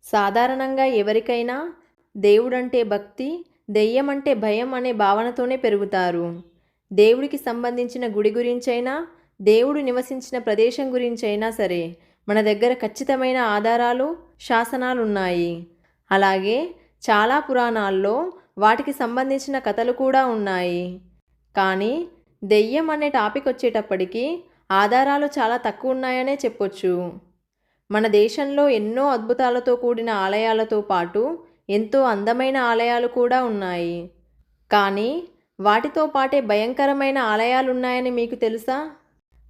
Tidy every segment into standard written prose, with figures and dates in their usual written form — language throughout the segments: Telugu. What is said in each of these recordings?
సాధారణంగా ఎవరికైనా దేవుడంటే భక్తి, దెయ్యమంటే భయం అనే భావనతోనే పెరుగుతారు. దేవుడికి సంబంధించిన గుడి గురించైనా, దేవుడు నివసించిన ప్రదేశం గురించైనా సరే మన దగ్గర ఖచ్చితమైన ఆధారాలు, శాసనాలున్నాయి. అలాగే చాలా పురాణాల్లో వాటికి సంబంధించిన కథలు కూడా ఉన్నాయి. కానీ దెయ్యం అనే టాపిక్ వచ్చేటప్పటికి ఆధారాలు చాలా తక్కువ ఉన్నాయనే చెప్పొచ్చు. మన దేశంలో ఎన్నో అద్భుతాలతో కూడిన ఆలయాలతో పాటు ఎంతో అందమైన ఆలయాలు కూడా ఉన్నాయి. కానీ వాటితో పాటే భయంకరమైన ఆలయాలున్నాయని మీకు తెలుసా?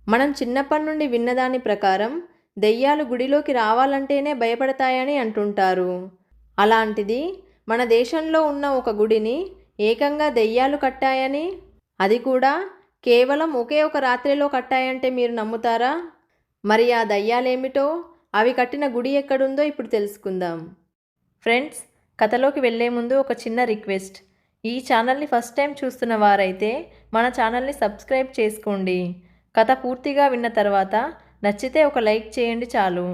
మనం చిన్నప్పటి నుండి విన్నదాని ప్రకారం దెయ్యాలు గుడిలోకి రావాలంటేనే భయపడతాయని అంటుంటారు. అలాంటిది మన దేశంలో ఉన్న ఒక గుడిని ఏకంగా దెయ్యాలు కట్టాయని, అది కూడా కేవలం ఒకే ఒక రాత్రిలో కట్టాయంటే మీరు నమ్ముతారా? మరి ఆ దయ్యాలేమిటో, అవి కట్టిన గుడి ఎక్కడుందో ఇప్పుడు తెలుసుకుందాం. ఫ్రెండ్స్, కథలోకి వెళ్ళే ముందు ఒక చిన్న రిక్వెస్ట్. ఈ ఛానల్ని ఫస్ట్ టైం చూస్తున్న వారైతే మన ఛానల్ని సబ్స్క్రైబ్ చేసుకోండి. కథ పూర్తిగా విన్న తర్వాత నచ్చితే ఒక లైక్ చేయండి చాలు.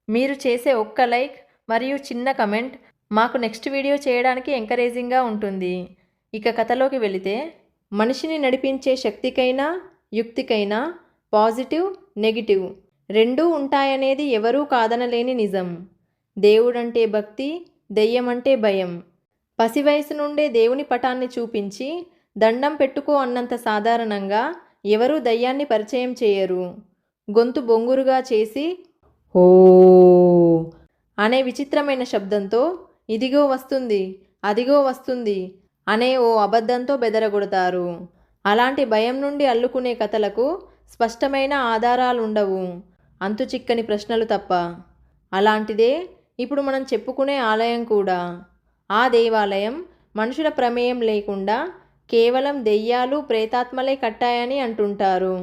మీరు చేసే ఒక్క లైక్ మరియు చిన్న కమెంట్ మాకు నెక్స్ట్ వీడియో చేయడానికి ఎంకరేజింగ్గా ఉంటుంది. ఇక కథలోకి వెళితే, మనిషిని నడిపించే శక్తికైనా, యుక్తికైనా పాజిటివ్, నెగిటివ్ రెండూ ఉంటాయనేది ఎవరూ కాదనలేని నిజం. దేవుడంటే భక్తి, దెయ్యమంటే భయం. పసివయసు నుండే దేవుని పటాన్ని చూపించి దండం పెట్టుకో అన్నంత సాధారణంగా ఎవరూ దయ్యాన్ని పరిచయం చేయరు. గొంతు బొంగురుగా చేసి ఓ అనే విచిత్రమైన శబ్దంతో ఇదిగో వస్తుంది, అదిగో వస్తుంది అనే ఓ అబద్ధంతో బెదరగొడతారు. అలాంటి భయం నుండి అల్లుకునే కథలకు స్పష్టమైన ఆధారాలుండవు, అంతుచిక్కని ప్రశ్నలు తప్ప. అలాంటిదే ఇప్పుడు మనం చెప్పుకునే ఆలయం కూడా. ఆ దేవాలయం మనుషుల ప్రమేయం లేకుండా కేవలం దెయ్యాలు, ప్రేతాత్మలే కట్టాయని అంటుంటారు.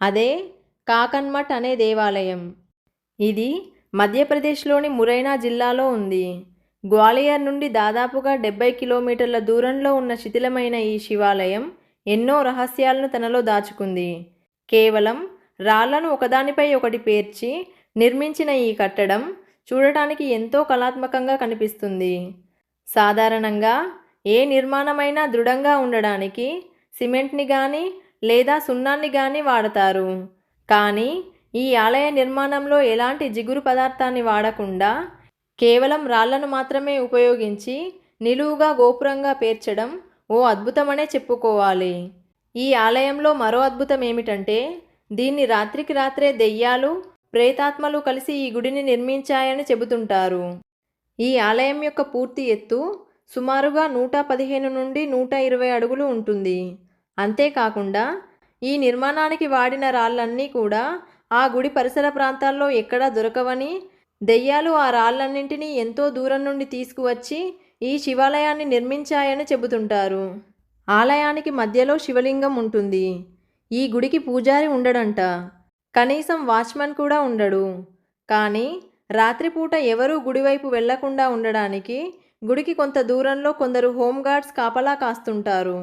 అదే కాకన్మఠ్ అనే దేవాలయం. ఇది మధ్యప్రదేశ్లోని మురైనా జిల్లాలో ఉంది. గ్వాలియర్ నుండి దాదాపుగా 70 కిలోమీటర్ల దూరంలో ఉన్న శిథిలమైన ఈ శివాలయం ఎన్నో రహస్యాలను తనలో దాచుకుంది. కేవలం రాళ్లను ఒకదానిపై ఒకటి పేర్చి నిర్మించిన ఈ కట్టడం చూడటానికి ఎంతో కళాత్మకంగా కనిపిస్తుంది. సాధారణంగా ఏ నిర్మాణమైనా దృఢంగా ఉండడానికి సిమెంట్ని కానీ లేదా సున్నాన్ని కానీ వాడతారు. కానీ ఈ ఆలయ నిర్మాణంలో ఎలాంటి జిగురు పదార్థాన్ని వాడకుండా కేవలం రాళ్లను మాత్రమే ఉపయోగించి నిలువుగా గోపురంగా పేర్చడం ఓ అద్భుతమనే చెప్పుకోవాలి. ఈ ఆలయంలో మరో అద్భుతం ఏమిటంటే, దీన్ని రాత్రికి రాత్రే దెయ్యాలు, ప్రేతాత్మలు కలిసి ఈ గుడిని నిర్మించాయని చెబుతుంటారు. ఈ ఆలయం యొక్క పూర్తి ఎత్తు సుమారుగా 115 నుండి 120 అడుగులు ఉంటుంది. అంతేకాకుండా ఈ నిర్మాణానికి వాడిన రాళ్ళన్నీ కూడా ఆ గుడి పరిసర ప్రాంతాల్లో ఎక్కడా దొరకవని, దెయ్యాలు ఆ రాళ్ళన్నింటినీ ఎంతో దూరం నుండి తీసుకువచ్చి ఈ శివాలయాన్ని నిర్మించాయని చెబుతుంటారు. ఆలయానికి మధ్యలో శివలింగం ఉంటుంది. ఈ గుడికి పూజారి ఉండడంట. కనీసం వాచ్మన్ కూడా ఉండడు. కానీ రాత్రిపూట ఎవరూ గుడివైపు వెళ్లకుండా ఉండడానికి గుడికి కొంత దూరంలో కొందరు హోంగార్డ్స్ కాపలా కాస్తుంటారు.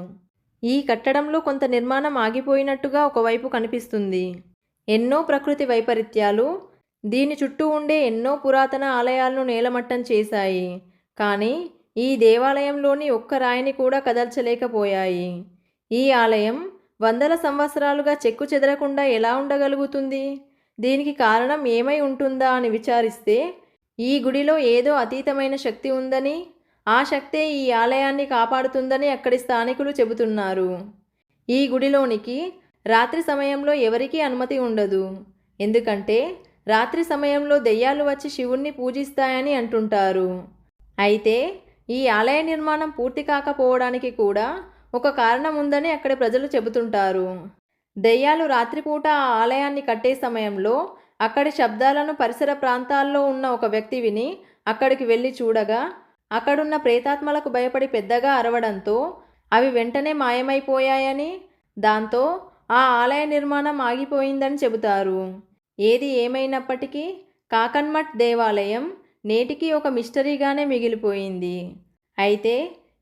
ఈ కట్టడంలో కొంత నిర్మాణం ఆగిపోయినట్టుగా ఒకవైపు కనిపిస్తుంది. ఎన్నో ప్రకృతి వైపరీత్యాలు దీని చుట్టూ ఉండే ఎన్నో పురాతన ఆలయాలను నేలమట్టం చేశాయి. కానీ ఈ దేవాలయంలోని ఒక్క రాయిని కూడా కదల్చలేకపోయాయి. ఈ ఆలయం వందల సంవత్సరాలుగా చెక్కు చెదరకుండా ఎలా ఉండగలుగుతుంది? దీనికి కారణం ఏమై ఉంటుందా అని విచారిస్తే, ఈ గుడిలో ఏదో అతీతమైన శక్తి ఉందని, ఆ శక్తే ఈ ఆలయాన్ని కాపాడుతుందని అక్కడి స్థానికులు చెబుతున్నారు. ఈ గుడిలోనికి రాత్రి సమయంలో ఎవరికీ అనుమతి ఉండదు. ఎందుకంటే రాత్రి సమయంలో దెయ్యాలు వచ్చి శివుణ్ణి పూజిస్తాయని అంటుంటారు. అయితే ఈ ఆలయ నిర్మాణం పూర్తి కాకపోవడానికి కూడా ఒక కారణం ఉందని అక్కడి ప్రజలు చెబుతుంటారు. దెయ్యాలు రాత్రిపూట ఆ ఆలయాన్ని కట్టే సమయంలో అక్కడి శబ్దాలను పరిసర ప్రాంతాల్లో ఉన్న ఒక వ్యక్తి విని అక్కడికి వెళ్ళి చూడగా అక్కడున్న ప్రేతాత్మలకు భయపడి పెద్దగా అరవడంతో అవి వెంటనే మాయమైపోయాయని, దాంతో ఆ ఆలయ నిర్మాణం ఆగిపోయిందని చెబుతారు. ఏది ఏమైనప్పటికీ కాకన్మఠ్ దేవాలయం నేటికీ ఒక మిస్టరీగానే మిగిలిపోయింది. అయితే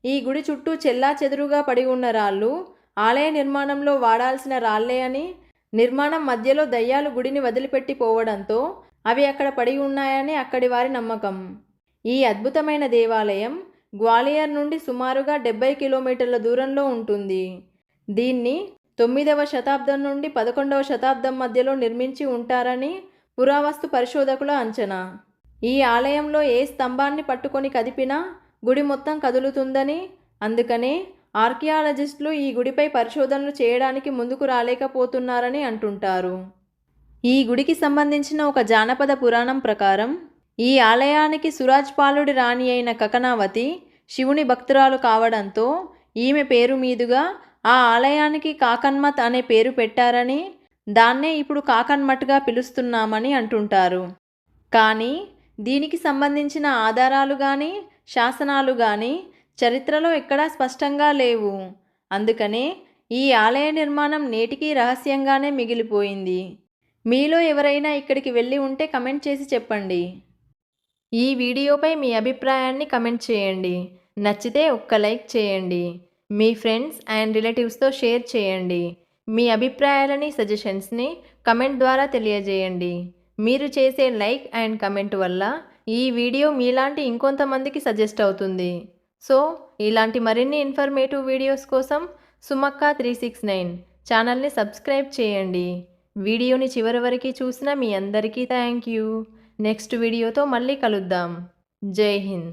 ఈ గుడి చుట్టూ చెల్లాచెదురుగా పడి ఉన్న రాళ్ళు ఆలయ నిర్మాణంలో వాడాల్సిన రాళ్లే అని, నిర్మాణం మధ్యలో దయ్యాలు గుడిని వదిలిపెట్టి పోవడంతో అవి అక్కడ పడి ఉన్నాయని అక్కడి వారి నమ్మకం. ఈ అద్భుతమైన దేవాలయం గ్వాలియర్ నుండి సుమారుగా 70 కిలోమీటర్ల దూరంలో ఉంటుంది. దీన్ని 9వ శతాబ్దం నుండి 11వ శతాబ్దం మధ్యలో నిర్మించి ఉంటారని పురావస్తు పరిశోధకుల అంచనా. ఈ ఆలయంలో ఏ స్తంభాన్ని పట్టుకొని కదిపినా గుడి మొత్తం కదులుతుందని, అందుకనే ఆర్కియాలజిస్టులు ఈ గుడిపై పరిశోధనలు చేయడానికి ముందుకు రాలేకపోతున్నారని అంటుంటారు. ఈ గుడికి సంబంధించిన ఒక జానపద పురాణం ప్రకారం ఈ ఆలయానికి సురాజ్పాలుడి రాణి అయిన కకనావతి శివుని భక్తురాలు కావడంతో ఈమె పేరు మీదుగా ఆ ఆలయానికి కాకన్మత్ అనే పేరు పెట్టారని, దాన్నే ఇప్పుడు కాకన్మట్గా పిలుస్తున్నామని అంటుంటారు. కానీ దీనికి సంబంధించిన ఆధారాలు కానీ శాసనాలు కానీ చరిత్రలో ఎక్కడా స్పష్టంగా లేవు. అందుకనే ఈ ఆలయ నిర్మాణం నేటికీ రహస్యంగానే మిగిలిపోయింది. మీలో ఎవరైనా ఇక్కడికి వెళ్ళి ఉంటే కమెంట్ చేసి చెప్పండి. ఈ వీడియోపై మీ అభిప్రాయాన్ని కమెంట్ చేయండి. నచ్చితే ఒక్క లైక్ చేయండి. మీ ఫ్రెండ్స్ అండ్ రిలేటివ్స్తో షేర్ చేయండి. మీ అభిప్రాయాలని సజెషన్స్ని కమెంట్ ద్వారా తెలియజేయండి. మీరు చేసే లైక్ అండ్ కమెంట్ వల్ల ఈ వీడియో మీలాంటి ఇంకొంతమందికి సజెస్ట్ అవుతుంది. సో ఇలాంటి మరిన్ని ఇన్ఫర్మేటివ్ వీడియోస్ కోసం సుమక్క 369 ఛానల్ని సబ్స్క్రైబ్ చేయండి. వీడియోని చివరి వరకు చూసిన మీ అందరికీ థ్యాంక్ యూ. నెక్స్ట్ వీడియోతో మళ్ళీ కలుద్దాం. జై హింద్.